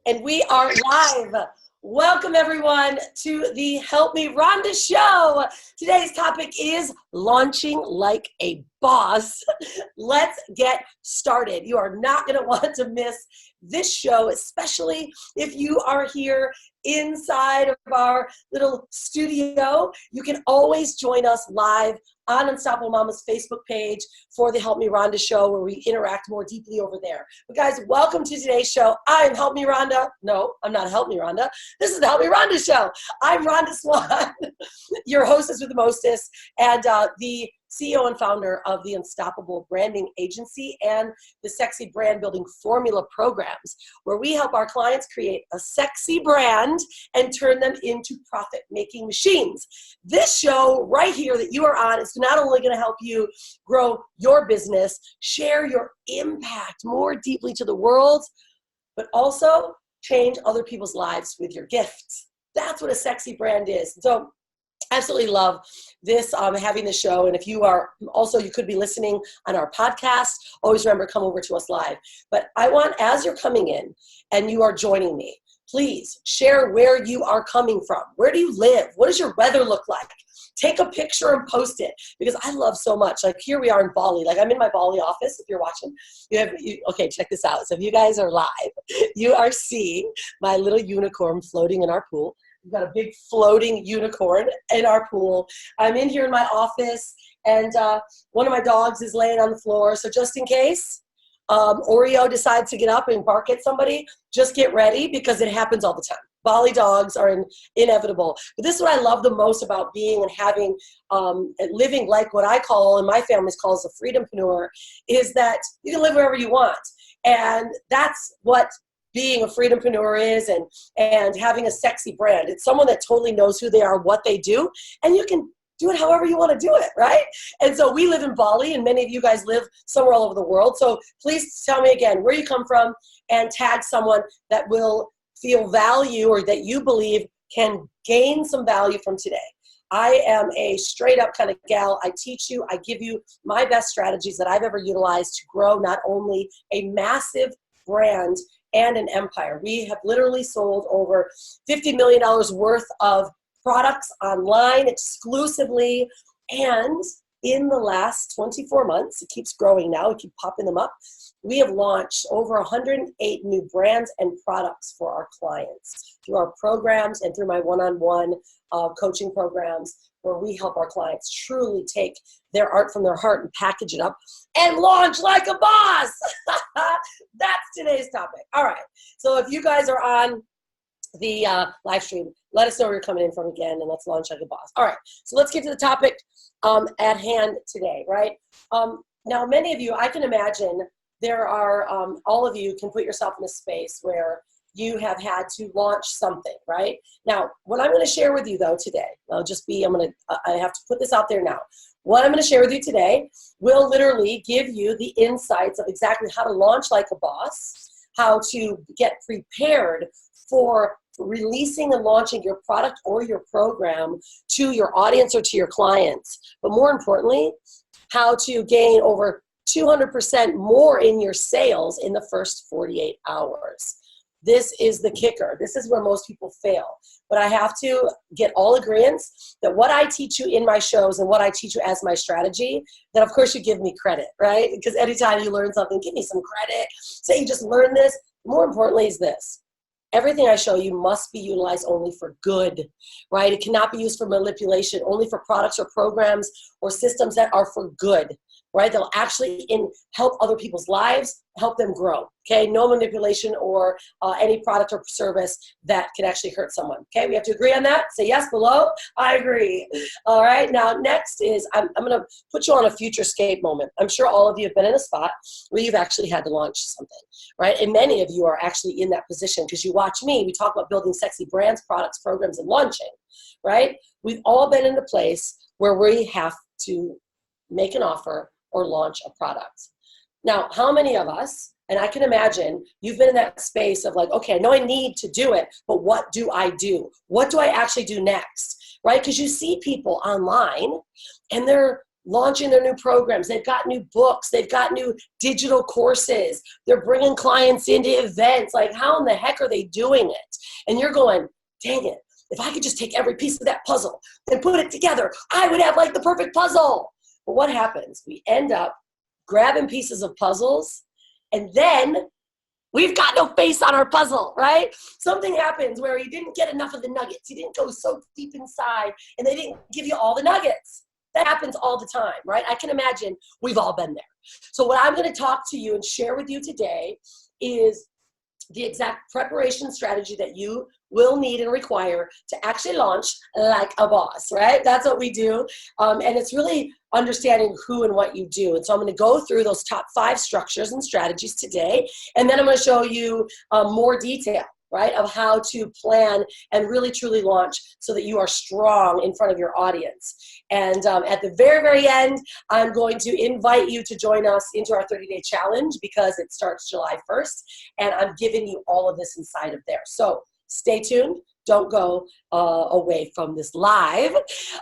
And we are live. Welcome everyone to the Help Me Rhonda show. Today's topic is launching like a boss. Let's get started. You are not going to want to miss this show, especially if you are here inside of our little studio. You can always join us live on Unstoppable Mama's Facebook page for the Help Me Rhonda show, where we interact more deeply over there. But guys, welcome to today's show. I'm Help Me Rhonda. No, I'm not Help Me Rhonda. This is the Help Me Rhonda show. I'm Rhonda Swan, your hostess with the mostest, and the CEO and founder of the Unstoppable Branding Agency and the Sexy Brand Building Formula programs, where we help our clients create a sexy brand and turn them into profit-making machines. This show right here that you are on is not only going to help you grow your business, share your impact more deeply to the world, but also change other people's lives with your gifts. That's what a sexy brand is. So absolutely love this, having the show. And if you are also, you could be listening on our podcast, always remember, come over to us live. But I want, as you're coming in and you are joining me, please share where you are coming from. Where do you live? What does your weather look like? Take a picture and post it, because I love so much. Like here we are in Bali. Like I'm in my Bali office. If you're watching, okay, check this out. So if you guys are live, you are seeing my little unicorn floating in our pool. We've got a big floating unicorn in our pool. I'm in here in my office, and one of my dogs is laying on the floor. So just in case Oreo decides to get up and bark at somebody, just get ready, because it happens all the time. Bali dogs are inevitable. But this is what I love the most about being and having, living like what I call, and my family calls a freedompreneur, is that you can live wherever you want. And that's what being a freedompreneur is, and having a sexy brand. It's someone that totally knows who they are, what they do, and you can do it however you want to do it, right? And so we live in Bali, and many of you guys live somewhere all over the world. So please tell me again where you come from, and tag someone that will feel value, or that you believe can gain some value from today. I am a straight up kind of gal. I teach you, I give you my best strategies that I've ever utilized to grow not only a massive brand and an empire. We have literally sold over $50 million worth of products online exclusively. And in the last 24 months, it keeps growing now, we keep popping them up, we have launched over 108 new brands and products for our clients through our programs and through my one-on-one coaching programs, where we help our clients truly take their art from their heart and package it up and launch like a boss. That's today's topic. All right. So if you guys are on the live stream, let us know where you're coming in from again, and let's launch like a boss. All right. So let's get to the topic at hand today, right? Now, many of you, I can imagine there are, all of you can put yourself in a space where you have had to launch something, right? Now, what I'm going to share with you though today, I have to put this out there now. What I'm going to share with you today will literally give you the insights of exactly how to launch like a boss, how to get prepared for releasing and launching your product or your program to your audience or to your clients. But more importantly, how to gain over 200% more in your sales in the first 48 hours. This is the kicker. This is where most people fail. But I have to get all agreements that what I teach you in my shows and what I teach you as my strategy, that of course you give me credit, right? Because anytime you learn something, give me some credit. Say you just learned this. More importantly is this. Everything I show you must be utilized only for good, right? It cannot be used for manipulation, only for products or programs or systems that are for good, right? They'll actually help other people's lives, help them grow, okay? No manipulation or any product or service that can actually hurt someone, okay? We have to agree on that. Say yes below. I agree. All right, now next is, I'm gonna put you on a futurescape moment. I'm sure all of you have been in a spot where you've actually had to launch something, right? And many of you are actually in that position because you watch me. We talk about building sexy brands, products, programs, and launching, right? We've all been in a place where we have to make an offer or launch a product. Now, how many of us, and I can imagine you've been in that space of like, okay, I know I need to do it, but what do I do? What do I actually do next, right? Because you see people online and they're launching their new programs. They've got new books. They've got new digital courses. They're bringing clients into events. Like, how in the heck are they doing it? And you're going, dang it, if I could just take every piece of that puzzle and put it together, I would have like the perfect puzzle. But what happens? We end up grabbing pieces of puzzles, and then we've got no face on our puzzle, right? Something happens where you didn't get enough of the nuggets. You didn't go so deep inside, and they didn't give you all the nuggets. That happens all the time, right? I can imagine we've all been there. So what I'm going to talk to you and share with you today is the exact preparation strategy that you will need and require to actually launch like a boss, right? That's what we do. And it's really understanding who and what you do. And so I'm going to go through those top 5 structures and strategies today. And then I'm going to show you more detail, right, of how to plan and really truly launch so that you are strong in front of your audience. And at the very, very end, I'm going to invite you to join us into our 30-day challenge because it starts July 1st. And I'm giving you all of this inside of there. So stay tuned. Don't go away from this live.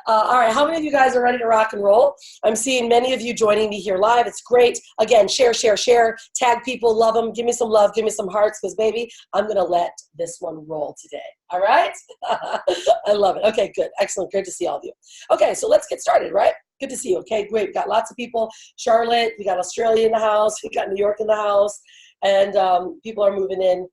All right, how many of you guys are ready to rock and roll? I'm seeing many of you joining me here live. It's great. Again, share, share, share. Tag people, love them. Give me some love, give me some hearts, because baby, I'm going to let this one roll today. All right? I love it. Okay, good. Excellent. Great to see all of you. Okay, so let's get started, right? Good to see you. Okay, great. We've got lots of people. Charlotte, we got Australia in the house. We got New York in the house. And people are moving in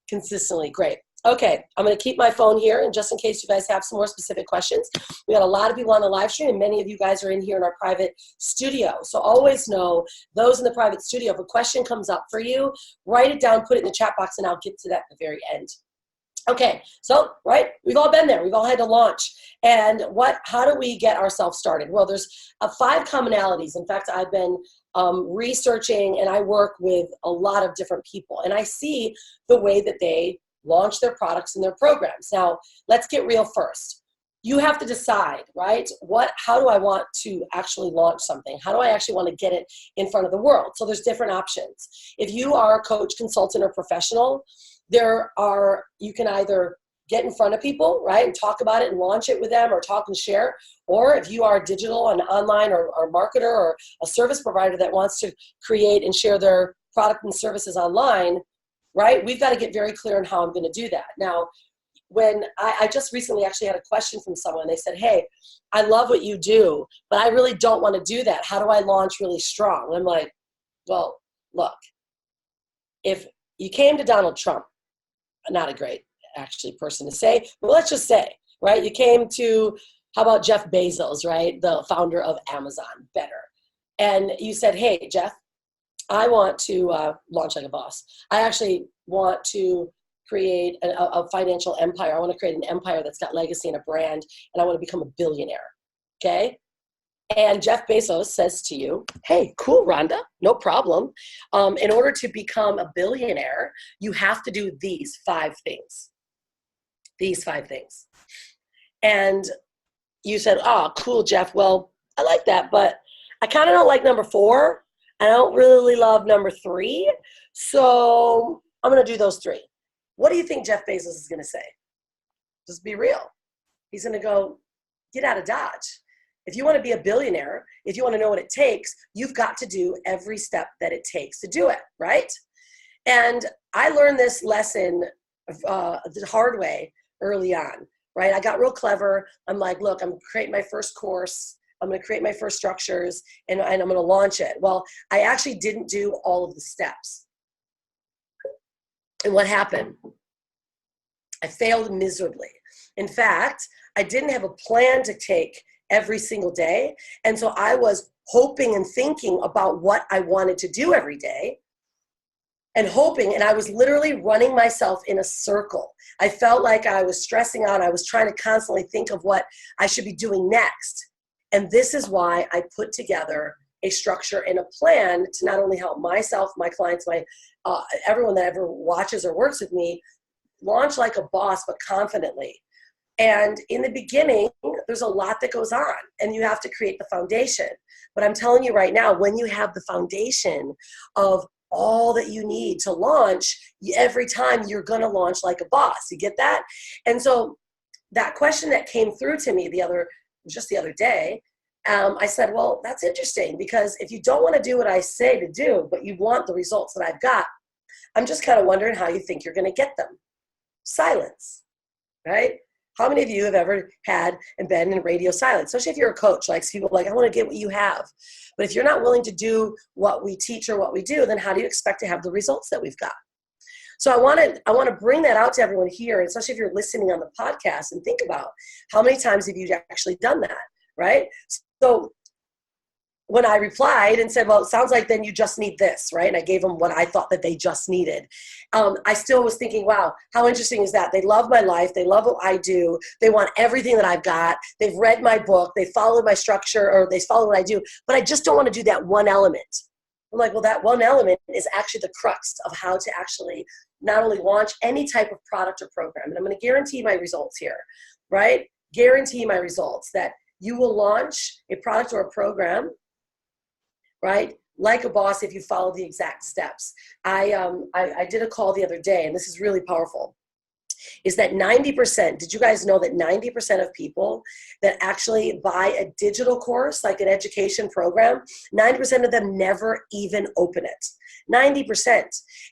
consistently. Great. Okay, I'm going to keep my phone here, and just in case you guys have some more specific questions. We got a lot of people on the live stream, and many of you guys are in here in our private studio. So always know, those in the private studio, if a question comes up for you, write it down, put it in the chat box, and I'll get to that at the very end. Okay, so, right, we've all been there. We've all had to launch. And how do we get ourselves started? Well, there's 5 commonalities. In fact, I've been researching, and I work with a lot of different people, and I see the way that they launch their products and their programs. Now, let's get real first. You have to decide, right? How do I want to actually launch something? How do I actually want to get it in front of the world? So there's different options. If you are a coach, consultant, or professional, you can either get in front of people, right, and talk about it and launch it with them, or talk and share. Or if you are digital and online or marketer or a service provider that wants to create and share their product and services online, right? We've got to get very clear on how I'm going to do that. Now, when I just recently actually had a question from someone, they said, hey, I love what you do, but I really don't want to do that. How do I launch really strong? And I'm like, well, look, if you came to Donald Trump, not a great actually person to say, but let's just say, right? You came to, how about Jeff Bezos, right? The founder of Amazon, better. And you said, hey, Jeff, I want to launch like a boss. I actually want to create a financial empire. I want to create an empire that's got legacy and a brand, and I want to become a billionaire, okay? And Jeff Bezos says to you, hey, cool, Rhonda, no problem. In order to become a billionaire, you have to do these 5 things. These 5 things. And you said, oh, cool, Jeff. Well, I like that, but I kind of don't like number 4. I don't really love number 3, so I'm going to do those 3. What do you think Jeff Bezos is going to say? Just be real. He's going to go, get out of Dodge. If you want to be a billionaire, if you want to know what it takes, you've got to do every step that it takes to do it, right? And I learned this lesson the hard way early on, right? I got real clever. I'm like, look, I'm creating my first course. I'm going to create my first structures, and I'm going to launch it. Well, I actually didn't do all of the steps. And what happened? I failed miserably. In fact, I didn't have a plan to take every single day. And so I was hoping and thinking about what I wanted to do every day, and hoping, and I was literally running myself in a circle. I felt like I was stressing out. I was trying to constantly think of what I should be doing next. And this is why I put together a structure and a plan to not only help myself, my clients, everyone that ever watches or works with me, launch like a boss, but confidently. And in the beginning, there's a lot that goes on, and you have to create the foundation. But I'm telling you right now, when you have the foundation of all that you need to launch, every time you're going to launch like a boss. You get that? And so that question that came through to me just the other day, I said, well, that's interesting, because if you don't want to do what I say to do, but you want the results that I've got, I'm just kind of wondering how you think you're going to get them. Silence, right? How many of you have ever had and been in radio silence? Especially if you're a coach, like people like, I want to get what you have. But if you're not willing to do what we teach or what we do, then how do you expect to have the results that we've got? So I want to bring that out to everyone here, especially if you're listening on the podcast, and think about how many times have you actually done that, right? So when I replied and said, well, it sounds like then you just need this, right? And I gave them what I thought that they just needed. I still was thinking, wow, how interesting is that? They love my life. They love what I do. They want everything that I've got. They've read my book. They follow my structure, or they follow what I do. But I just don't want to do that one element. I'm like, well, that one element is actually the crux of how to actually not only launch any type of product or program. And I'm going to guarantee my results here, right? Guarantee my results that you will launch a product or a program, right? Like a boss, if you follow the exact steps. I did a call the other day, and this is really powerful, is that 90%, did you guys know that 90% of people that actually buy a digital course, like an education program, 90% of them never even open it. 90%.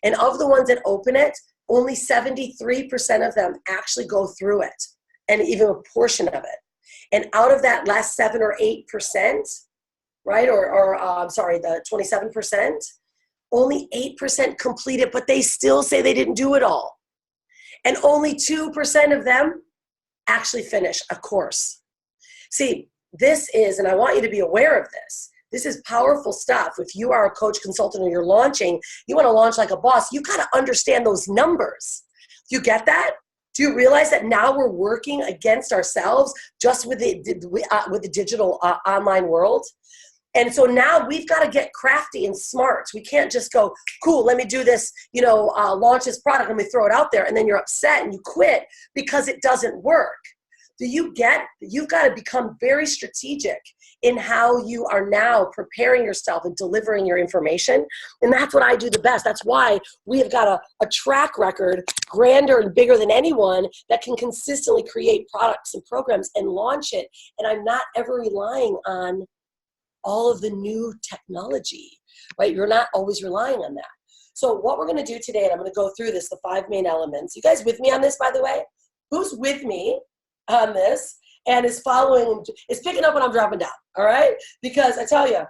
And of the ones that open it, only 73% of them actually go through it, and even a portion of it. And out of that last 7 or 8%, right, the 27%, only 8% complete it, but they still say they didn't do it all. And only 2% of them actually finish a course. See, this is, and I want you to be aware of this is powerful stuff. If you are a coach, consultant, or you're launching, you want to launch like a boss, you got to understand those numbers. Do you get that? Do you realize that now we're working against ourselves just with the digital online world? And so now we've got to get crafty and smart. We can't just go, cool, let me do this, launch this product, and we throw it out there, and then you're upset and you quit because it doesn't work. Do you get, you've got to become very strategic in how you are now preparing yourself and delivering your information. And that's what I do the best. That's why we have got a track record grander and bigger than anyone that can consistently create products and programs and launch it. And I'm not ever relying on all of the new technology, right? You're not always relying on that. So what we're going to do today, and I'm going to go through this, the 5 main elements. You guys with me on this, by the way? Who's with me on this and is following, is picking up when I'm dropping down, all right? Because I tell you,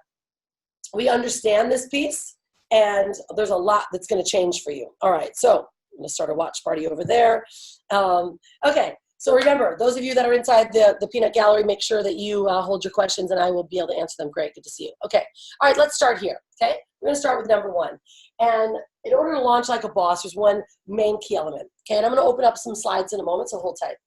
we understand this piece, and there's a lot that's going to change for you. All right, so I'm going to start a watch party over there. Okay. So remember, those of you that are inside the peanut gallery, make sure that you hold your questions, and I will be able to answer them. Great, good to see you. Okay, all right, let's start here, okay? We're gonna start with number 1. And in order to launch like a boss, there's one main key element, okay? And I'm gonna open up some slides in a moment, so hold tight.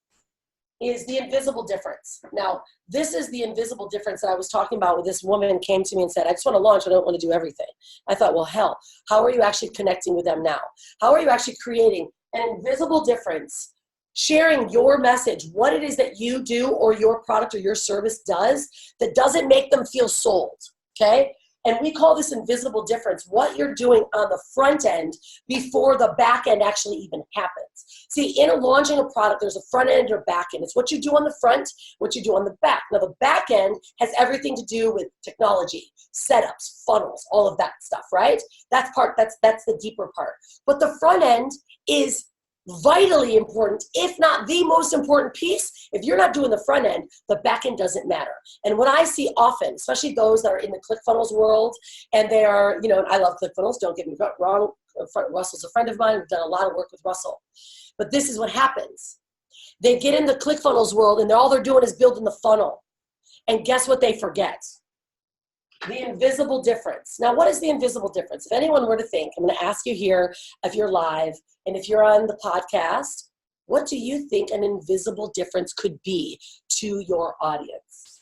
Is the invisible difference. Now, this is the invisible difference that I was talking about when this woman came to me and said, I just want to launch, I don't want to do everything. I thought, well, hell, how are you actually connecting with them now? How are you actually creating an invisible difference, sharing your message, what it is that you do or your product or your service does that doesn't make them feel sold, okay? And we call this invisible difference, what you're doing on the front end before the back end actually even happens. See, in launching a product, there's a front end or back end. It's what you do on the front, what you do on the back. Now, the back end has everything to do with technology, setups, funnels, all of that stuff, right? That's the deeper part. But the front end is vitally important, if not the most important piece. If you're not doing the front end, the back end doesn't matter. And what I see often, especially those that are in the ClickFunnels world, and they are, and I love ClickFunnels, don't get me wrong, Russell's a friend of mine, we've done a lot of work with Russell. But this is what happens. They get in the ClickFunnels world, and all they're doing is building the funnel. And guess what they forget? The invisible difference. Now, what is the invisible difference? If anyone were to think, I'm going to ask you here, if you're live and if you're on the podcast, what do you think an invisible difference could be to your audience?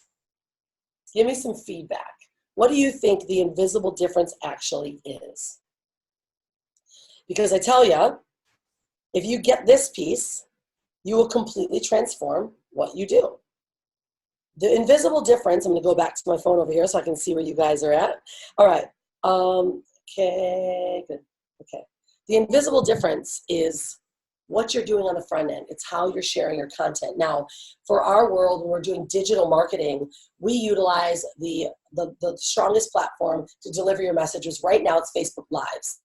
Give me some feedback. What do you think the invisible difference actually is? Because I tell you, if you get this piece, you will completely transform what you do. The invisible difference, I'm going to go back to my phone over here so I can see where you guys are at. All right. Okay, good. Okay. The invisible difference is what you're doing on the front end. It's how you're sharing your content. Now, for our world, when we're doing digital marketing, we utilize the strongest platform to deliver your messages. Right now, it's Facebook Lives.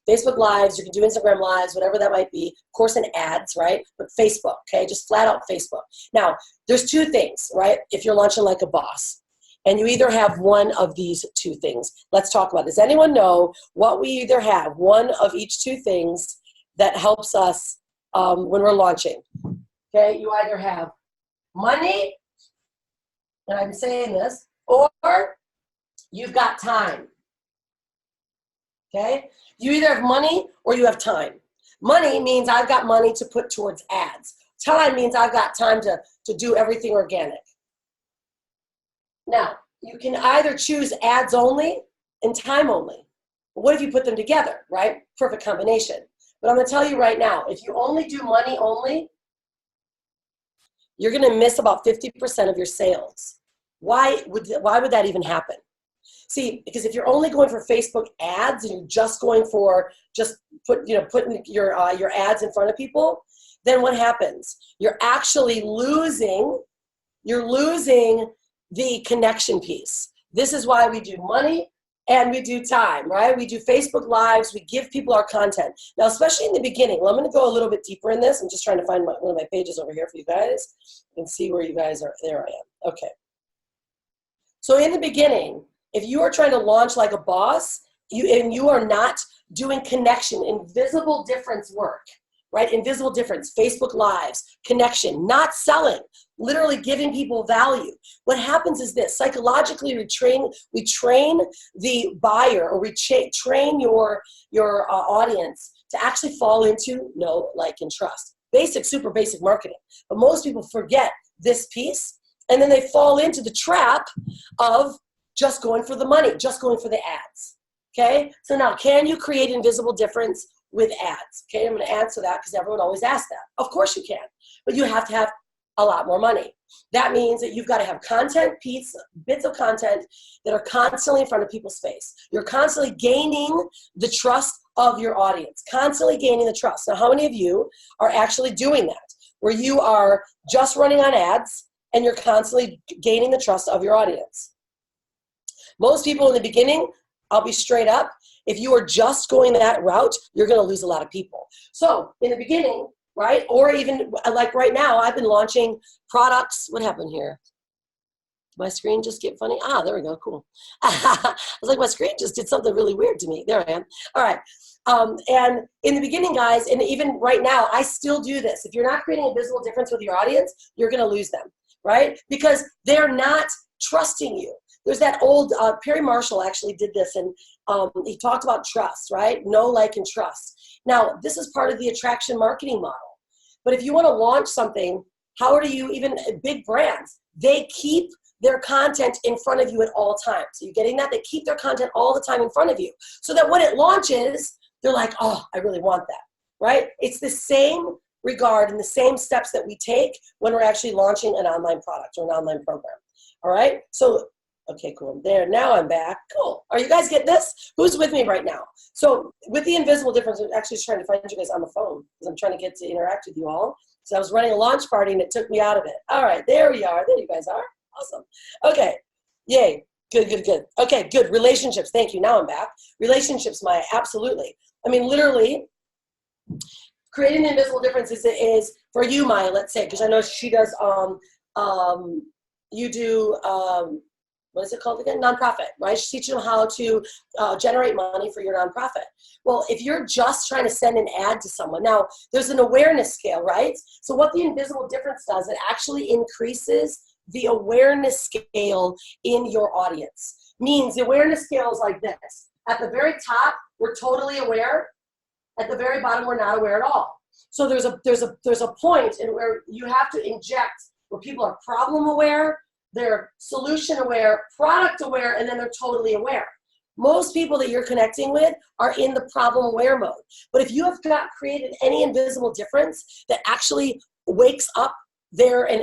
Facebook Lives, you can do Instagram Lives, whatever that might be, of course, and ads, right? But Facebook, okay, just flat out Facebook. Now, there's two things, right? If you're launching like a boss, and you either have one of these two things. Let's talk about this. Anyone know what we either have? One of each two things that helps us when we're launching. Okay, you either have money, and I'm saying this, or you've got time. Okay, you either have money or you have time. Money means I've got money to put towards ads. Time means I've got time to do everything organic. Now, you can either choose ads only and time only. What if you put them together, right? Perfect combination. But I'm going to tell you right now, if you only do money only, you're going to miss about 50% of your sales. Why would that even happen? See, because if you're only going for Facebook ads and you're just going for putting your ads in front of people, then what happens? You're actually losing the connection piece. This is why we do money and we do time, right? We do Facebook Lives, we give people our content. Now, especially in the beginning, well, I'm gonna go a little bit deeper in this. I'm just trying to find one of my pages over here for you guys and see where you guys are. There I am, okay. So in the beginning, if you are trying to launch like a boss, you are not doing connection, invisible difference work, right? Invisible difference, Facebook Lives, connection, not selling, literally giving people value. What happens is this: psychologically, we train the buyer, or we train your audience to actually fall into know, like, and trust. Basic, super basic marketing. But most people forget this piece, and then they fall into the trap of just going for the money, just going for the ads. Okay? So now, can you create invisible difference with ads? Okay, I'm going to answer that because everyone always asks that. Of course you can, but you have to have a lot more money. That means that you've got to have bits of content that are constantly in front of people's face. You're constantly gaining the trust of your audience, constantly gaining the trust. Now, how many of you are actually doing that, where you are just running on ads and you're constantly gaining the trust of your audience? Most people in the beginning, I'll be straight up, if you are just going that route, you're going to lose a lot of people. So in the beginning, right, or even like right now, I've been launching products. What happened here? Did my screen just get funny? Ah, there we go, cool. I was like, my screen just did something really weird to me. There I am. All right. And in the beginning, guys, and even right now, I still do this. If you're not creating a visible difference with your audience, you're going to lose them, right? Because they're not trusting you. There's that old, Perry Marshall actually did this, and he talked about trust, right? Know, like, and trust. Now, this is part of the attraction marketing model. But if you want to launch something, how do you even, big brands, they keep their content in front of you at all times. So you're getting that? They keep their content all the time in front of you, so that when it launches, they're like, oh, I really want that, right? It's the same regard and the same steps that we take when we're actually launching an online product or an online program, all right? So, okay, cool, I'm there. Now I'm back. Cool. Are you guys getting this? Who's with me right now? So with the invisible difference, I'm actually just trying to find you guys on the phone because I'm trying to get to interact with you all. So I was running a launch party and it took me out of it. All right, there we are. There you guys are. Awesome. Okay. Yay. Good, good, good. Okay, good. Relationships. Thank you. Now I'm back. Relationships, Maya. Absolutely. I mean, literally, creating the invisible difference is for you, Maya, let's say, because I know she does, you do, what is it called again? Nonprofit, right? She's teaching them how to generate money for your nonprofit. Well, if you're just trying to send an ad to someone, now there's an awareness scale, right? So what the invisible difference does, it actually increases the awareness scale in your audience. Means the awareness scale is like this. At the very top, we're totally aware. At the very bottom, we're not aware at all. So there's a point in where you have to inject where people are problem aware, they're solution aware, product aware, and then they're totally aware. Most people that you're connecting with are in the problem aware mode. But if you have not created any invisible difference that actually wakes up there and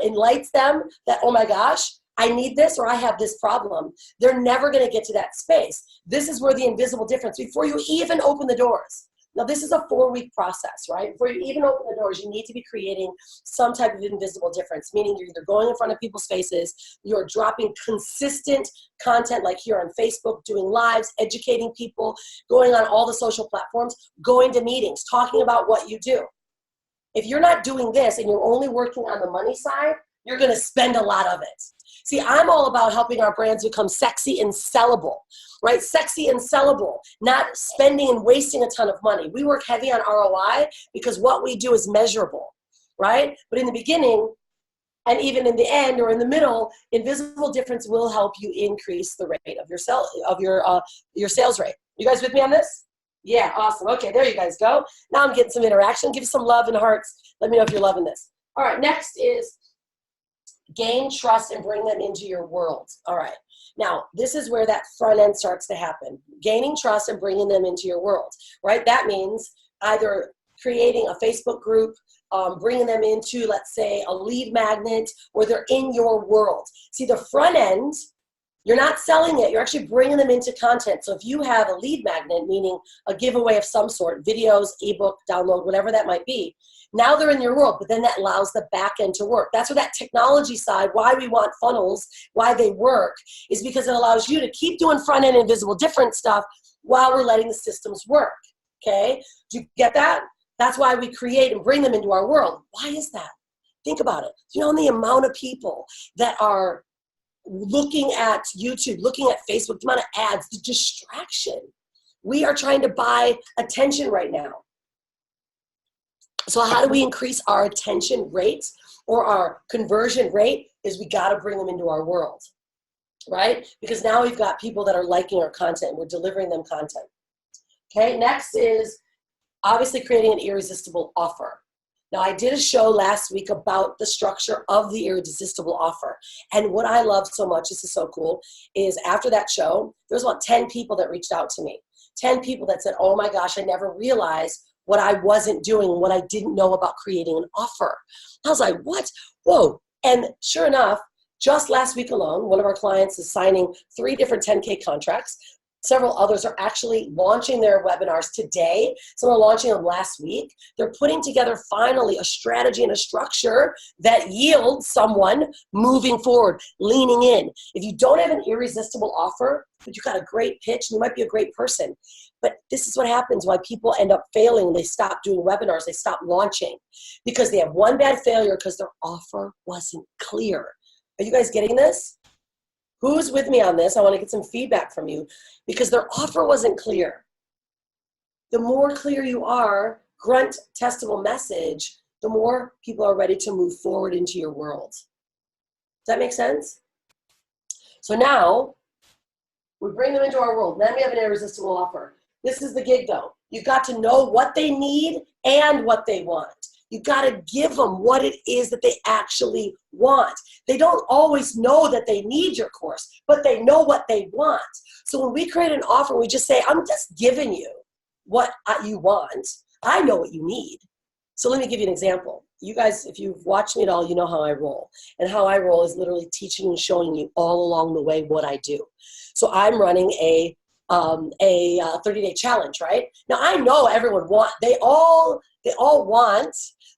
enlightens them that, oh my gosh, I need this or I have this problem, they're never going to get to that space. This is where the invisible difference, before you even open the doors. Now, this is a 4-week process, right? Before you even open the doors, you need to be creating some type of invisible difference, meaning you're either going in front of people's faces, you're dropping consistent content like here on Facebook, doing lives, educating people, going on all the social platforms, going to meetings, talking about what you do. If you're not doing this and you're only working on the money side, you're going to spend a lot of it. See, I'm all about helping our brands become sexy and sellable, right? Sexy and sellable, not spending and wasting a ton of money. We work heavy on ROI because what we do is measurable, right? But in the beginning, and even in the end or in the middle, invisible difference will help you increase the rate of your sales rate. You guys with me on this? Yeah, awesome. Okay, there you guys go. Now I'm getting some interaction. Give some love and hearts. Let me know if you're loving this. All right, next is gain trust and bring them into your world. All right. Now, this is where that front end starts to happen. Gaining trust and bringing them into your world, right? That means either creating a Facebook group, bringing them into, let's say, a lead magnet, or they're in your world. See, the front end, you're not selling it. You're actually bringing them into content. So if you have a lead magnet, meaning a giveaway of some sort, videos, ebook, download, whatever that might be, now they're in your world, but then that allows the back end to work. That's where that technology side, why we want funnels, why they work, is because it allows you to keep doing front end invisible different stuff while we're letting the systems work, okay? Do you get that? That's why we create and bring them into our world. Why is that? Think about it. You know, the amount of people that are looking at YouTube, looking at Facebook, the amount of ads, the distraction. We are trying to buy attention right now. So how do we increase our attention rate or our conversion rate? Is we got to bring them into our world, right? Because now we've got people that are liking our content. We're delivering them content. Okay, next is obviously creating an irresistible offer. Now, I did a show last week about the structure of the irresistible offer. And what I love so much, this is so cool, is after that show, there was about 10 people that reached out to me. 10 people that said, oh my gosh, I never realized what I wasn't doing, what I didn't know about creating an offer. I was like, what? Whoa. And sure enough, just last week alone, one of our clients is signing 3 different 10K contracts. Several others are actually launching their webinars today. Some are launching them last week. They're putting together finally a strategy and a structure that yields someone moving forward, leaning in. If you don't have an irresistible offer, but you've got a great pitch, and you might be a great person, but this is what happens why people end up failing. They stop doing webinars. They stop launching because they have one bad failure because their offer wasn't clear. Are you guys getting this? Who's with me on this? I want to get some feedback from you because their offer wasn't clear. The more clear you are, grunt, testable message, the more people are ready to move forward into your world. Does that make sense? So now we bring them into our world. Then we have an irresistible offer. This is the gig though. You've got to know what they need and what they want. You got to give them what it is that they actually want. They don't always know that they need your course, but they know what they want. So when we create an offer, we just say, I'm just giving you what you want. I know what you need. So let me give you an example. You guys, if you've watched me at all, you know how I roll. And how I roll is literally teaching and showing you all along the way what I do. So I'm running a 30-day challenge, right? Now I know everyone they all want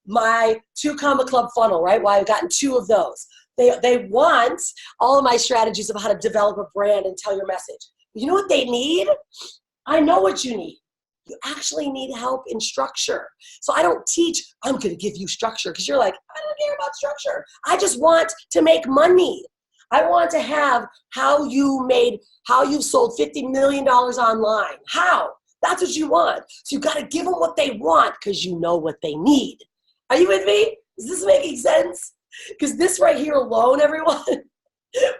my 2 Comma Club funnel, right? Well, I've gotten 2 of those. They want all of my strategies of how to develop a brand and tell your message. You know what they need? I know what you need. You actually need help in structure. So I don't teach, I'm going to give you structure because you're like, I don't care about structure. I just want to make money. I want to have how you've sold $50 million online. How? That's what you want. So you got to give them what they want because you know what they need. Are you with me? Is this making sense? Because this right here alone, everyone,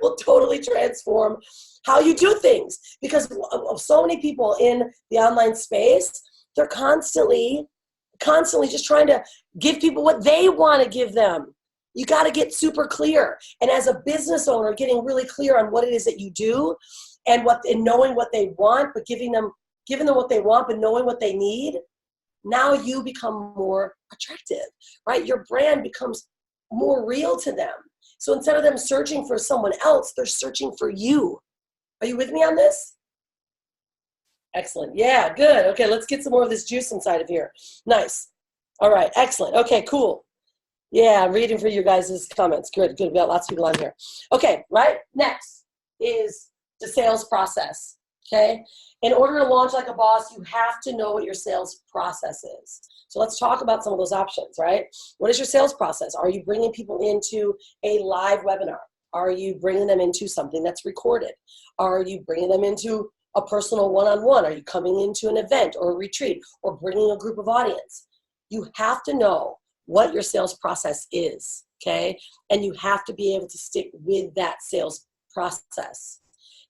will totally transform how you do things. Because of so many people in the online space, they're constantly just trying to give people what they want to give them. You got to get super clear. And as a business owner, getting really clear on what it is that you do and knowing what they want, but giving them what they want, but knowing what they need, now you become more attractive, right? Your brand becomes more real to them. So instead of them searching for someone else, they're searching for you. Are you with me on this? Excellent. Yeah, good. Okay, let's get some more of this juice inside of here. Nice. All right, excellent. Okay, cool. Yeah, I'm reading for you guys' comments. Good, good. We got lots of people on here. Okay, right? Next is the sales process. Okay? In order to launch like a boss, you have to know what your sales process is. So let's talk about some of those options, right? What is your sales process? Are you bringing people into a live webinar? Are you bringing them into something that's recorded? Are you bringing them into a personal one-on-one? Are you coming into an event or a retreat or bringing a group of audience? You have to know what your sales process is, okay? And you have to be able to stick with that sales process.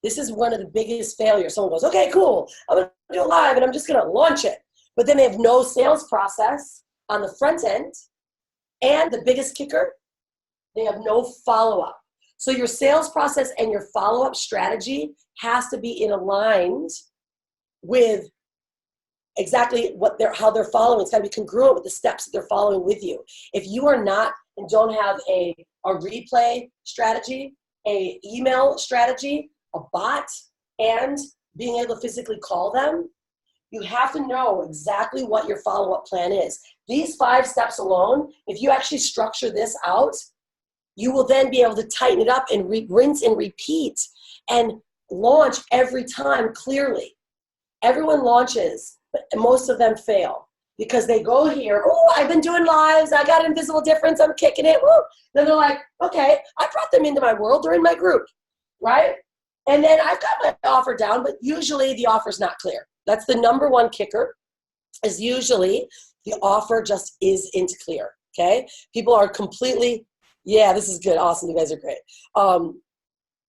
This is one of the biggest failures. Someone goes, okay, cool, I'm gonna do it live and I'm just gonna launch it. But then they have no sales process on the front end. And the biggest kicker, they have no follow-up. So your sales process and your follow-up strategy has to be aligned with exactly how they're following. It's got to be congruent with the steps that they're following with you. If you are not and don't have a replay strategy, a email strategy, a bot, and being able to physically call them, you have to know exactly what your follow-up plan is. These 5 steps alone, if you actually structure this out, you will then be able to tighten it up and rinse and repeat and launch every time clearly. Everyone launches, but most of them fail because they go here, oh, I've been doing lives, I got invisible difference, I'm kicking it, woo. Then they're like, okay, I brought them into my world, they're in my group, right? And then I've got my offer down, but usually the offer's not clear. That's the number one kicker, is usually the offer just isn't clear, okay? People are completely, yeah, this is good, awesome, you guys are great.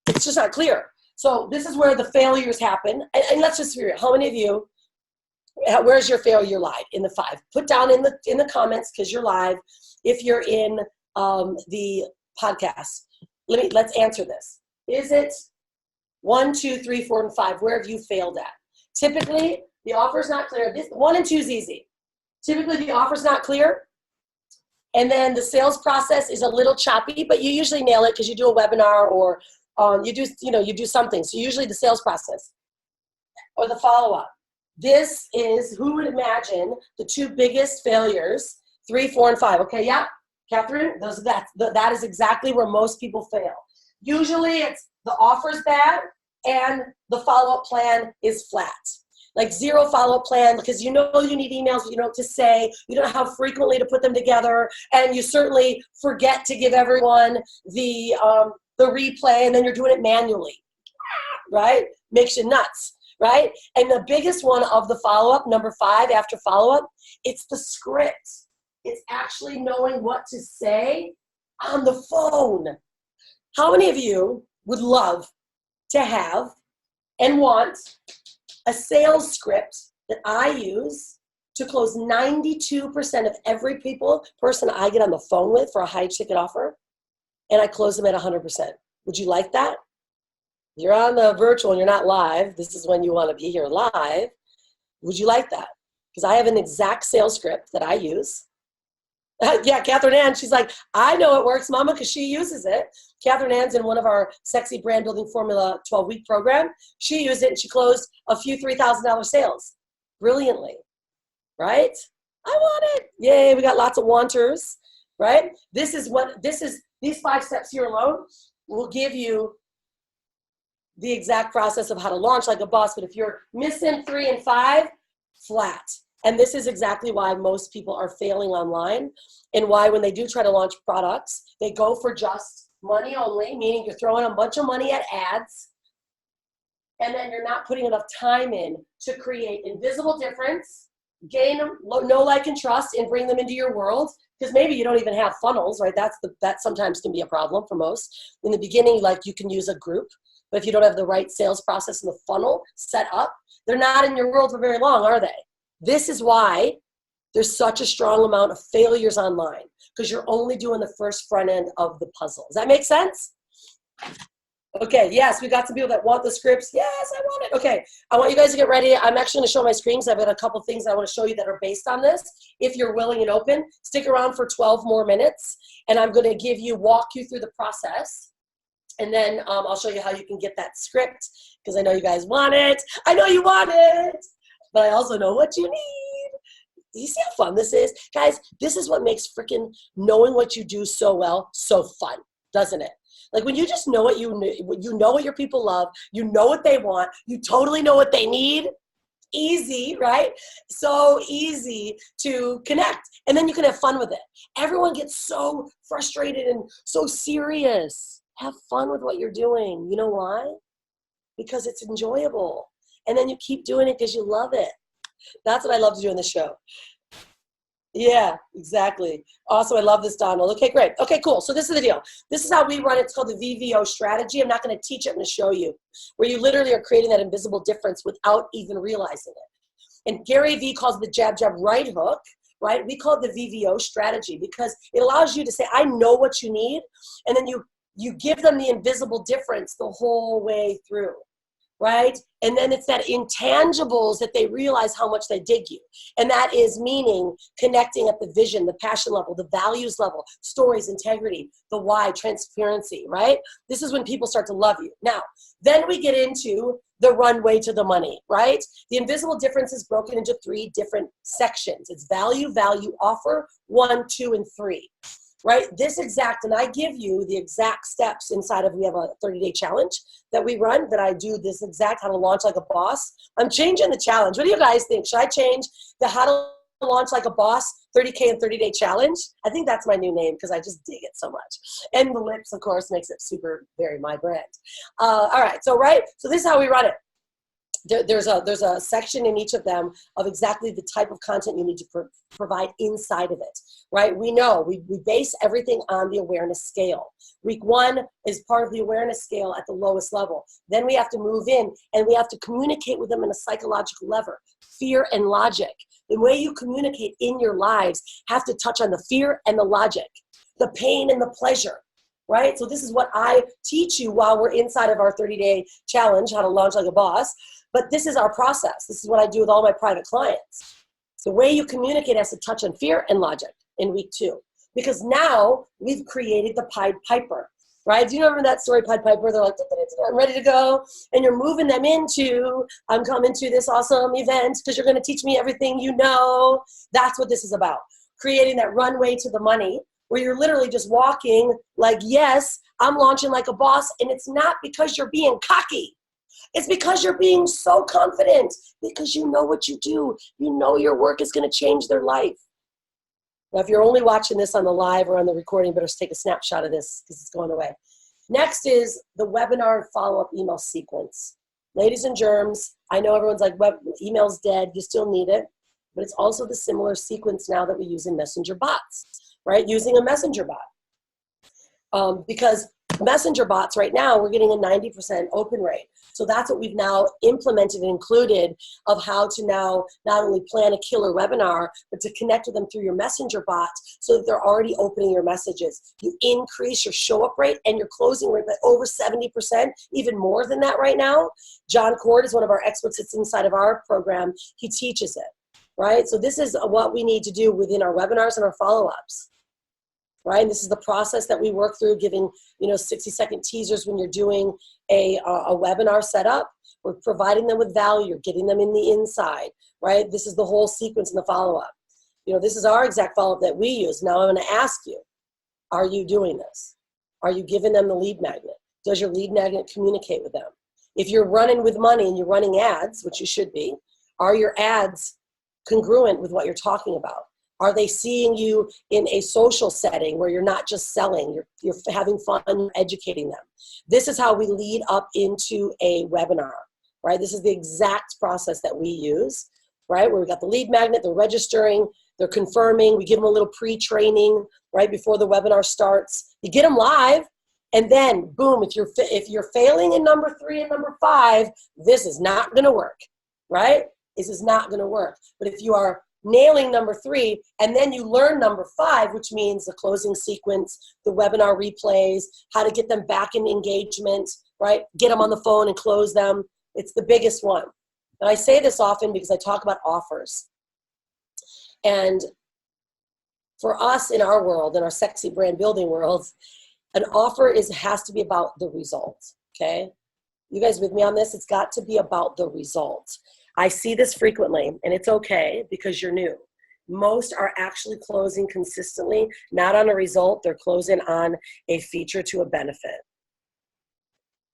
It's just not clear. So this is where the failures happen. And let's just figure out, how many of you, where's your failure live in the 5? Put down in the comments, because you're live. If you're in the podcast, let's answer this. Is it 1, 2, 3, 4, and 5? Where have you failed at? Typically, the offer's not clear. 1 and 2 is easy. Typically, the offer's not clear. And then the sales process is a little choppy, but you usually nail it because you do a webinar or you do something. So usually the sales process or the follow-up. This is, who would imagine, the 2 biggest failures, 3, 4, and 5. Okay, yeah, Catherine, that is exactly where most people fail. Usually it's the offer's bad and the follow-up plan is flat. Like 0 follow-up plan, because you know you need emails, but you don't know what to say, you don't know how frequently to put them together, and you certainly forget to give everyone the replay, and then you're doing it manually, right? Makes you nuts, right? And the biggest one of the follow-up, number 5 after follow-up, it's the script. It's actually knowing what to say on the phone. How many of you would love to have and want a sales script that I use to close 92% of every person I get on the phone with for a high ticket offer, and I close them at 100%. Would you like that? You're on the virtual and you're not live. This is when you want to be here live. Would you like that? Because I have an exact sales script that I use. Yeah, Catherine Ann, she's like, I know it works, Mama, because she uses it. Catherine Ann's in one of our Sexy Brand Building Formula 12-week program. She used it and she closed a few $3,000 sales brilliantly, right? I want it. Yay, we got lots of wanters, right? These 5 steps here alone will give you the exact process of how to launch like a boss. But if you're missing 3 and 5, flat. And this is exactly why most people are failing online, and why when they do try to launch products, they go for just money only, meaning you're throwing a bunch of money at ads, and then you're not putting enough time in to create invisible difference, gain know, like, and trust, and bring them into your world. Because maybe you don't even have funnels, right? That sometimes can be a problem for most. In the beginning, like, you can use a group, but if you don't have the right sales process and the funnel set up, they're not in your world for very long, are they? This is why there's such a strong amount of failures online, because you're only doing the first front end of the puzzle. Does that make sense? Okay, yes, we got some people that want the scripts. Yes, I want it. Okay, I want you guys to get ready. I'm actually going to show my screens. I've got a couple things I want to show you that are based on this. If you're willing and open, stick around for 12 more minutes, and I'm going to walk you through the process And then I'll show you how you can get that script, because I know you guys want it. I know you want it, but I also know what you need. Do you see how fun this is? Guys, this is what makes freaking knowing what you do so well so fun, doesn't it? Like when you just know what you know what your people love, you know what they want, you totally know what they need. Easy, right? So easy to connect. And then you can have fun with it. Everyone gets so frustrated and so serious. Have fun with what you're doing. You know why? Because it's enjoyable. And then you keep doing it because you love it. That's what I love to do in the show. Yeah, exactly. Also, I love this, Donald. Okay, great. Okay, cool. So this is the deal. This is how we run it. It's called the VVO strategy. I'm not going to teach it. I'm going to show you, where you literally are creating that invisible difference without even realizing it. And Gary Vee calls it the jab, jab, right hook, right? We call it the VVO strategy because it allows you to say, I know what you need. And then you give them the invisible difference the whole way through. Right? And then it's that intangibles that they realize how much they dig you. And that is meaning connecting at the vision, the passion level, the values level, stories, integrity, the why, transparency, right? This is when people start to love you. Now, then we get into the runway to the money, right? The invisible difference is broken into 3 different sections. It's value, value, offer, 1, 2, and 3. Right? This exact, and I give you the exact steps inside of, we have a 30-day challenge that we run, that I do this exact how to launch like a boss. I'm changing the challenge. What do you guys think? Should I change the how to launch like a boss 30K and 30-day challenge? I think that's my new name because I just dig it so much. And the lips, of course, makes it super, very my brand. All right. So this is how we run it. There's a section in each of them of exactly the type of content you need to provide inside of it, right? We know we base everything on the awareness scale. Week 1 is part of the awareness scale at the lowest level. Then we have to move in and we have to communicate with them in a psychological level, fear and logic. The way you communicate in your lives have to touch on the fear and the logic, the pain and the pleasure. Right? So this is what I teach you while we're inside of our 30-day challenge, how to launch like a boss. But this is our process. This is what I do with all my private clients. The way you communicate has to touch on fear and logic in week 2. Because now we've created the Pied Piper. Right? Do you remember that story, Pied Piper? They're like, I'm ready to go. And you're moving them into, I'm coming to this awesome event because you're going to teach me everything you know. That's what this is about. Creating that runway to the money, where you're literally just walking like, yes, I'm launching like a boss. And it's not because you're being cocky. It's because you're being so confident, because you know what you do. You know your work is going to change their life. Now, if you're only watching this on the live or on the recording, better take a snapshot of this because it's going away. Next is the webinar and follow-up email sequence. Ladies and germs, I know everyone's like, email's dead. You still need it. But it's also the similar sequence now that we use in messenger bots. Right, using a messenger bot. Because messenger bots right now, we're getting a 90% open rate. So that's what we've now implemented and included of how to now not only plan a killer webinar, but to connect with them through your messenger bot so that they're already opening your messages. You increase your show up rate and your closing rate by over 70%, even more than that right now. John Cord is one of our experts that's inside of our program. He teaches it. Right? So this is what we need to do within our webinars and our follow-ups. Right? And this is the process that we work through, giving 60-second teasers when you're doing a webinar setup. We're providing them with value. You're getting them in the inside. Right? This is the whole sequence in the follow-up. This is our exact follow-up that we use. Now I'm going to ask you, are you doing this? Are you giving them the lead magnet? Does your lead magnet communicate with them? If you're running with money and you're running ads, which you should be, are your ads congruent with what you're talking about? Are they seeing you in a social setting where you're not just selling, you're having fun, you're educating them? This is how we lead up into a webinar, right? This is the exact process that we use, right? Where we got the lead magnet, they're registering, they're confirming, we give them a little pre-training right before the webinar starts. You get them live, and then boom, if you're failing in number 3 and number 5, this is not gonna work, right? This is not gonna work. But if you are nailing number 3, and then you learn number 5, which means the closing sequence, the webinar replays, how to get them back in engagement, right? Get them on the phone and close them. It's the biggest one. And I say this often because I talk about offers. And for us in our world, in our sexy brand building world, An offer has to be about the result, okay? You guys with me on this? It's got to be about the result. I see this frequently, and it's okay because you're new. Most are actually closing consistently, not on a result, they're closing on a feature to a benefit.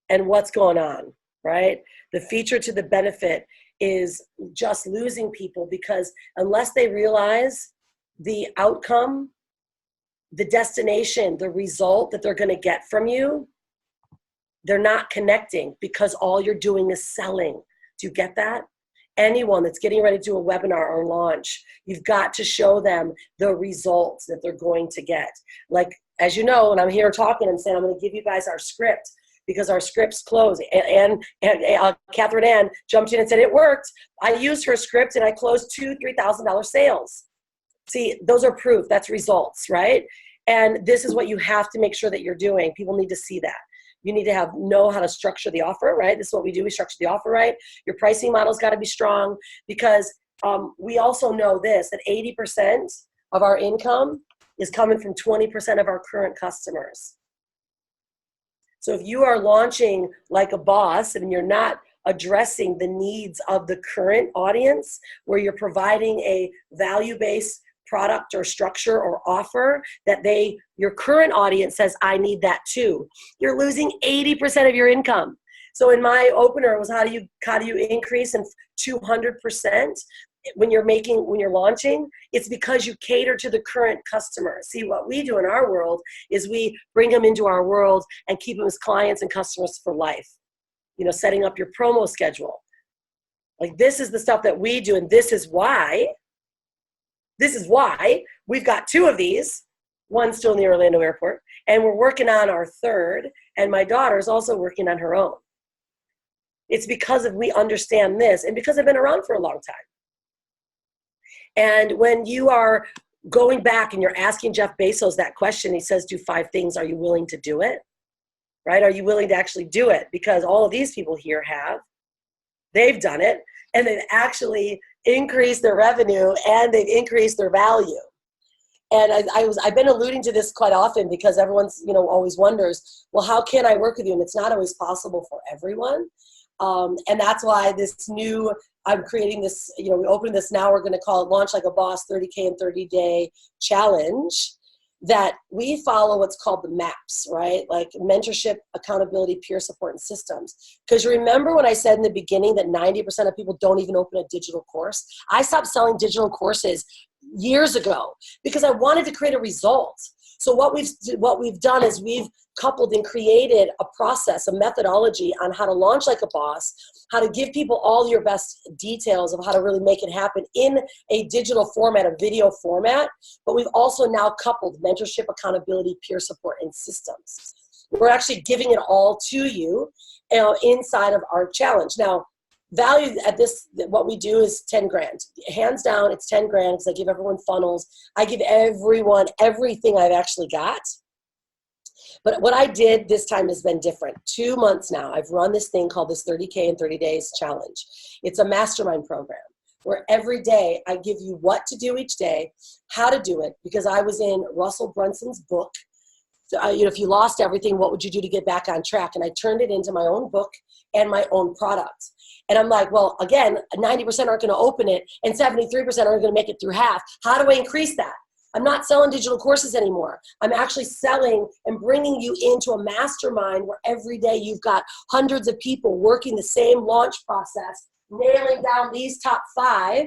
And what's going on, right? The feature to the benefit is just losing people because unless they realize the outcome, the destination, the result that they're going to get from you, they're not connecting because all you're doing is selling. Do you get that? Anyone that's getting ready to do a webinar or launch, you've got to show them the results that they're going to get. Like, as you know, when I'm here talking, I'm saying I'm going to give you guys our script because our scripts close. And Catherine Ann jumped in and said, it worked. I used her script and I closed $2,000, $3,000 sales. See, those are proof. That's results, right? And this is what you have to make sure that you're doing. People need to see that. You need to know how to structure the offer, right? This is what we do. We structure the offer right. Your pricing model's got to be strong because we also know this, that 80% of our income is coming from 20% of our current customers. So if you are launching like a boss and you're not addressing the needs of the current audience, where you're providing a value-based product or structure or offer that your current audience says, I need that too, you're losing 80% of your income. So in my opener was how do you increase in 200% when you're launching? It's because you cater to the current customer. See, what we do in our world is we bring them into our world and keep them as clients and customers for life. You know, setting up your promo schedule. Like, this is the stuff that we do, and this is why we've got 2 of these, one still in the Orlando airport, and we're working on our 3rd, and my daughter's also working on her own. It's because we understand this, and because I've been around for a long time. And when you are going back and you're asking Jeff Bezos that question, he says, do 5 things, are you willing to do it? Right? Are you willing to actually do it? Because all of these people here they've done it, and they've actually increased their revenue and they've increased their value. And I've been alluding to this quite often because everyone's, always wonders, well, how can I work with you? And it's not always possible for everyone. And that's why I'm creating this, we opened this now, we're going to call it Launch Like a Boss 30K in 30-Day Challenge, that we follow what's called the MAPS, right? Like mentorship, accountability, peer support, and systems. Because remember when I said in the beginning that 90% of people don't even open a digital course? I stopped selling digital courses years ago because I wanted to create a result. So what we've done is we've coupled and created a process, a methodology on how to launch like a boss, how to give people all your best details of how to really make it happen in a digital format, a video format. But we've also now coupled mentorship, accountability, peer support, and systems. We're actually giving it all to you inside of our challenge. Now, value at this, what we do is 10 grand. Hands down, it's 10 grand because I give everyone funnels. I give everyone everything I've actually got. But what I did this time has been different. 2 months now, I've run this thing called this 30K in 30 Days Challenge. It's a mastermind program where every day I give you what to do each day, how to do it, because I was in Russell Brunson's book. So, if you lost everything, what would you do to get back on track? And I turned it into my own book and my own product. And I'm like, well, again, 90% aren't going to open it and 73% aren't going to make it through half. How do I increase that? I'm not selling digital courses anymore. I'm actually selling and bringing you into a mastermind where every day you've got hundreds of people working the same launch process, nailing down these top 5.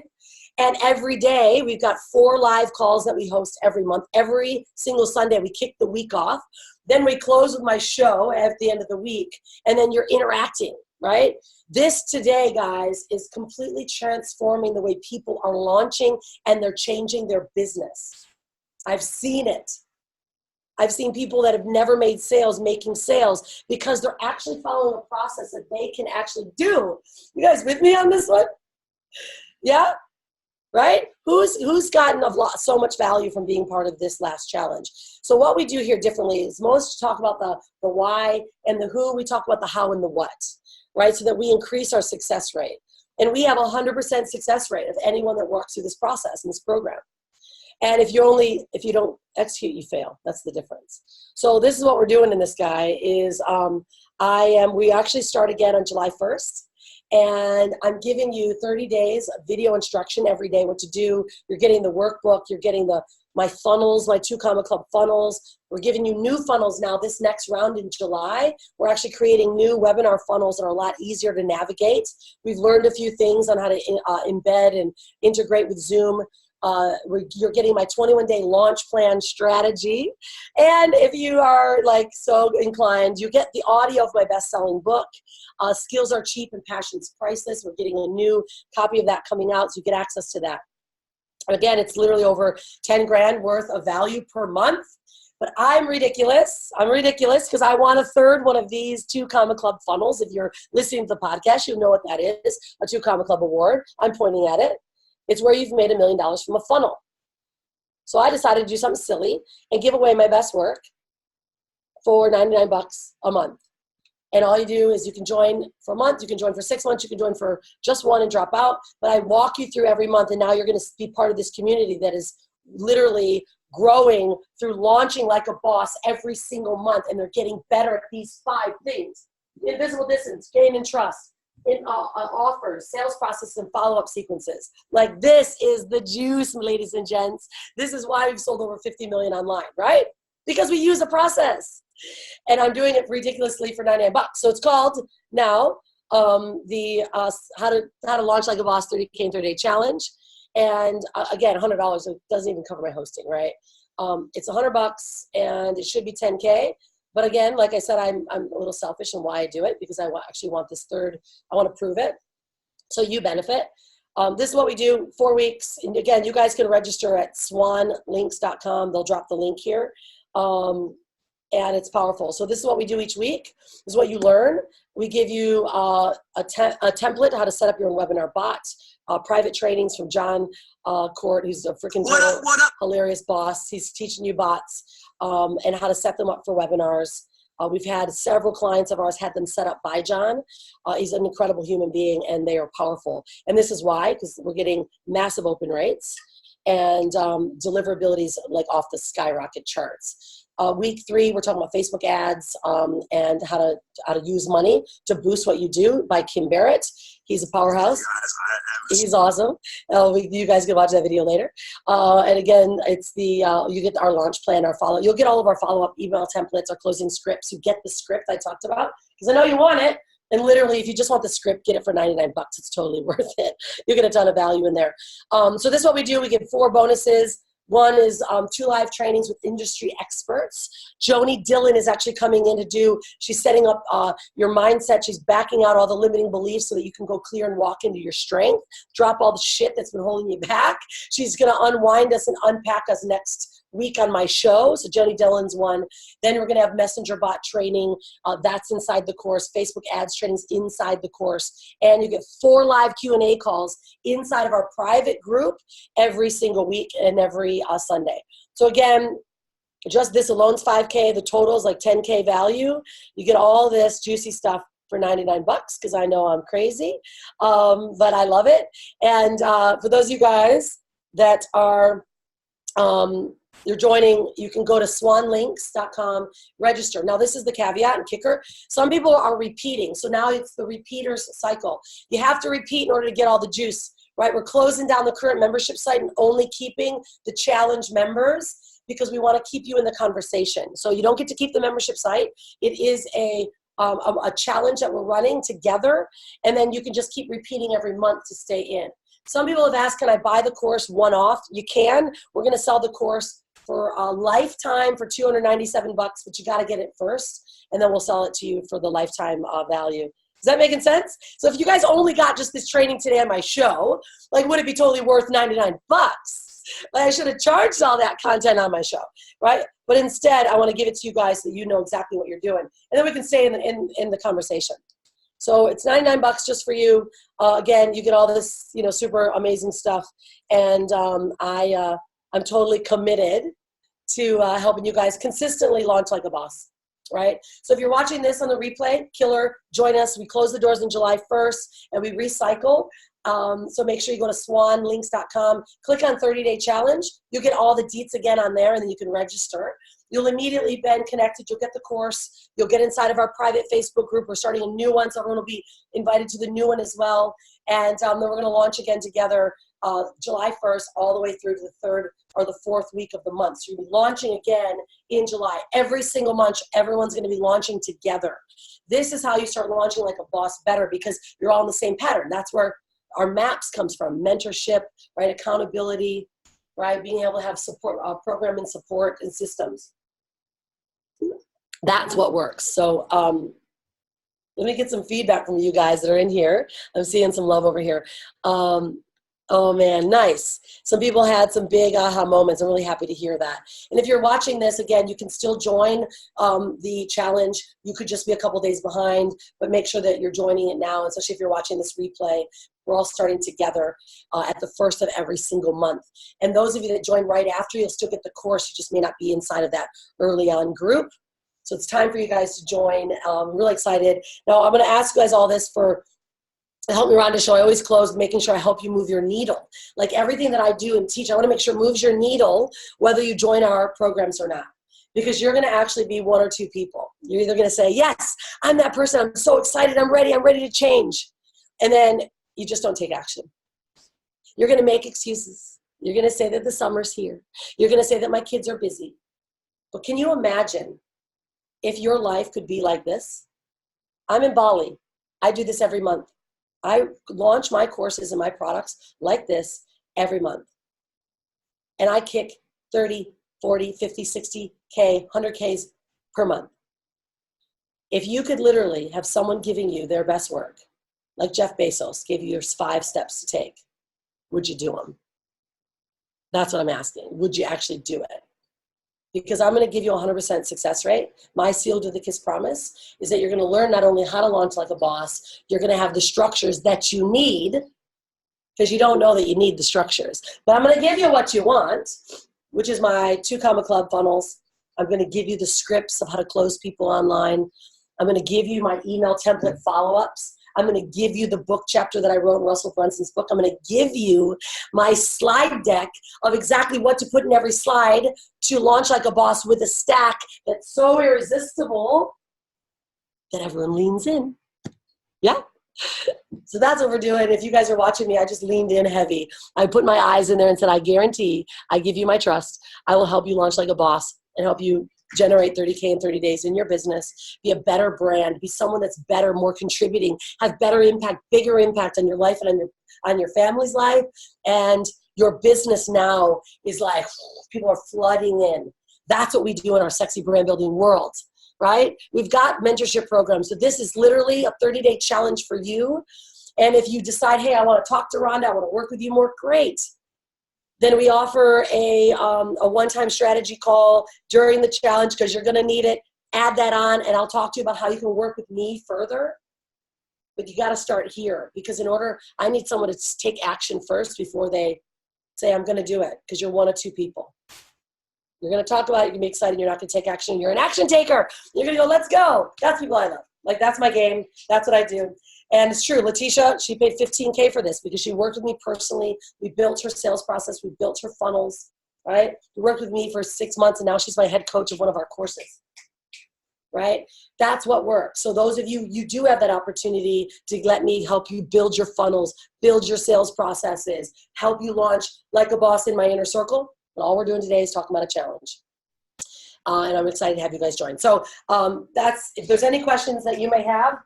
And every day we've got 4 live calls that we host every month. Every single Sunday we kick the week off. Then we close with my show at the end of the week. And then you're interacting, right? This today, guys, is completely transforming the way people are launching and they're changing their business. I've seen it. I've seen people that have never made sales making sales because they're actually following a process that they can actually do. You guys with me on this one? Yeah? Right? Who's gotten so much value from being part of this last challenge? So what we do here differently is most talk about the why and the who. We talk about the how and the what, right? So that we increase our success rate. And we have 100% success rate of anyone that works through this process in this program. And if you don't execute, you fail. That's the difference. So this is what we're doing in this guy is we actually start again on July 1st. And I'm giving you 30 days of video instruction every day, what to do. You're getting the workbook. You're getting my funnels, my 2 Comma Club funnels. We're giving you new funnels now this next round in July. We're actually creating new webinar funnels that are a lot easier to navigate. We've learned a few things on how to embed and integrate with Zoom. You're getting my 21-day launch plan strategy. And if you are like so inclined, you get the audio of my best-selling book, Skills Are Cheap and Passion's Priceless. We're getting a new copy of that coming out, so you get access to that. Again, it's literally over 10 grand worth of value per month. But I'm ridiculous. I'm ridiculous because I want a third one of these 2 Comma Club funnels. If you're listening to the podcast, you know what that is, a 2 Comma Club award. I'm pointing at it. It's where you've made $1 million from a funnel. So I decided to do something silly and give away my best work for $99 a month. And all you do is you can join for a month, you can join for 6 months, you can join for just 1 and drop out. But I walk you through every month, and now you're going to be part of this community that is literally growing through launching like a boss every single month. And they're getting better at these 5 things: invisible distance, gain in trust, in offers, sales process, and follow-up sequences. Like, this is the juice, ladies and gents. This is why we've sold over 50 million online, right? Because we use a process. And I'm doing it ridiculously for $99. So it's called now the how to launch like a boss 30K in 30-day challenge. And again, $100. It doesn't even cover my hosting, right? It's $100 and it should be 10K. But again, like I said, I'm a little selfish in why I do it, because I actually want this third. I want to prove it, so you benefit. This is what we do, 4 weeks. And again, you guys can register at swanlinks.com. They'll drop the link here. And it's powerful. So this is what we do each week. This is what you learn. We give you a template, how to set up your own webinar bot, private trainings from John Court, who's a freaking hilarious boss. He's teaching you bots and how to set them up for webinars. We've had several clients of ours had them set up by John. He's an incredible human being, and they are powerful. And this is why, because we're getting massive open rates and deliverabilities like off the skyrocket charts. Week 3, we're talking about Facebook ads and how to use money to boost what you do by Kim Barrett. He's a powerhouse. He's awesome. You guys can watch that video later. And again, it's you get our launch plan, our follow. You'll get all of our follow-up email templates, our closing scripts. You get the script I talked about, because I know you want it. And literally, if you just want the script, get it for $99. It's totally worth it. You get a ton of value in there. So this is what we do. We give 4 bonuses. One is 2 live trainings with industry experts. Joni Dillon is actually coming in to do, she's setting up your mindset. She's backing out all the limiting beliefs so that you can go clear and walk into your strength. Drop all the shit that's been holding you back. She's going to unwind us and unpack us next week on my show. So Joni Dillon's one. Then we're going to have messenger bot training. That's inside the course. Facebook ads trainings inside the course. And you get 4 live Q&A calls inside of our private group every single week and every Sunday. So again, just this alone's 5K. The total is like 10K value. You get all this juicy stuff for $99 because I know I'm crazy, but I love it. And for those of you guys that are you're joining, you can go to swanlinks.com, register. Now, this is the caveat and kicker. Some people are repeating. So now it's the repeaters cycle. You have to repeat in order to get all the juice, right? We're closing down the current membership site and only keeping the challenge members because we want to keep you in the conversation. So you don't get to keep the membership site. It is a challenge that we're running together, and then you can just keep repeating every month to stay in. Some people have asked, can I buy the course one-off? You can. We're going to sell the course for a lifetime for $297, but you got to get it first, and then we'll sell it to you for the lifetime value. Is that making sense? So if you guys only got just this training today on my show, like, would it be totally worth $99? Like, I should have charged all that content on my show, right? But instead, I want to give it to you guys so you know exactly what you're doing, and then we can stay in the conversation. So it's $99 just for you. Again, you get all this, super amazing stuff, and I'm totally committed to helping you guys consistently launch like a boss, right? So if you're watching this on the replay, killer, join us. We close the doors on July 1st, and we recycle So make sure you go to swanlinks.com, click on 30-day challenge. You'll get all the deets again on there, and then you can register. You'll immediately been connected. You'll get the course. You'll get inside of our private Facebook group. We're starting a new one, so everyone will be invited to the new one as well. And then we're going to launch again together July 1st all the way through to the 3rd or the 4th week of the month. So you'll be launching again in July. Every single month, everyone's going to be launching together. This is how you start launching like a boss better, because you're all in the same pattern. That's where our MAPS comes from: mentorship, right? Accountability, right? Being able to have support, program and support and systems. That's what works. So let me get some feedback from you guys that are in here. I'm seeing some love over here. Oh man, nice. Some people had some big aha moments. I'm really happy to hear that. And if you're watching this, again, you can still join the challenge. You could just be a couple days behind, but make sure that you're joining it now, especially if you're watching this replay. We're all starting together at the first of every single month. And those of you that join right after, you'll still get the course. You just may not be inside of that early on group. So it's time for you guys to join. I'm really excited. Now, I'm going to ask you guys all this for the Help Me Rhonda show. I always close making sure I help you move your needle. Like everything that I do and teach, I want to make sure it moves your needle whether you join our programs or not. Because you're going to actually be one or two people. You're either going to say, yes, I'm that person. I'm so excited. I'm ready to change. And then you just don't take action. You're going to make excuses. You're going to say that the summer's here. You're going to say that my kids are busy. But can you imagine if your life could be like this? I'm in Bali. I do this every month. I launch my courses and my products like this every month. And I kick 30, 40, 50, 60K, 100Ks per month. If you could literally have someone giving you their best work, like Jeff Bezos gave you your 5 steps to take, would you do them? That's what I'm asking. Would you actually do it? Because I'm going to give you a 100% success rate. My seal to the kiss promise is that you're going to learn not only how to launch like a boss, you're going to have the structures that you need, because you don't know that you need the structures. But I'm going to give you what you want, which is my 2 Comma Club funnels. I'm going to give you the scripts of how to close people online. I'm going to give you my email template follow-ups. I'm going to give you the book chapter that I wrote in Russell Brunson's book. I'm going to give you my slide deck of exactly what to put in every slide to launch like a boss with a stack that's so irresistible that everyone leans in. Yeah? So that's what we're doing. If you guys are watching me, I just leaned in heavy. I put my eyes in there and said, I guarantee, I give you my trust. I will help you launch like a boss and help you generate 30K in 30 days in your business, be a better brand, be someone that's better, more contributing, have better impact, bigger impact on your life and on your family's life. And your business now is like, people are flooding in. That's what we do in our sexy brand building world, right? We've got mentorship programs. So this is literally a 30-day challenge for you. And if you decide, hey, I want to talk to Rhonda, I want to work with you more, great. Then we offer a one-time strategy call during the challenge, because you're going to need it. Add that on, and I'll talk to you about how you can work with me further. But you got to start here, because I need someone to take action first before they say, I'm going to do it, because you're one of 2 people. You're going to talk about it, you're going to be excited, you're not going to take action. You're an action taker. You're going to go, let's go. That's people I love. Like, that's my game. That's what I do. And it's true. Letitia, she paid $15K for this because she worked with me personally. We built her sales process. We built her funnels, right? We worked with me for 6 months, and now she's my head coach of one of our courses, right? That's what works. So those of you, you do have that opportunity to let me help you build your funnels, build your sales processes, help you launch like a boss in my inner circle. And all we're doing today is talking about a challenge. And I'm excited to have you guys join. So if there's any questions that you may have,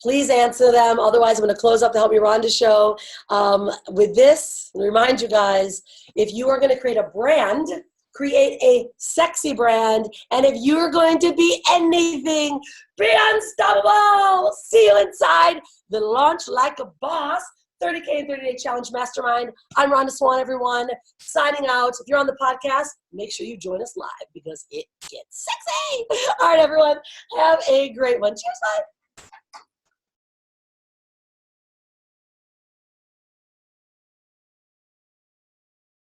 please answer them. Otherwise, I'm going to close up the Help Me Rhonda show. With this, remind you guys, if you are going to create a brand, create a sexy brand. And if you're going to be anything, be unstoppable. See you inside the Launch Like a Boss 30K and 30-Day Challenge Mastermind. I'm Rhonda Swan, everyone, signing out. If you're on the podcast, make sure you join us live, because it gets sexy. All right, everyone, have a great one. Cheers, bye.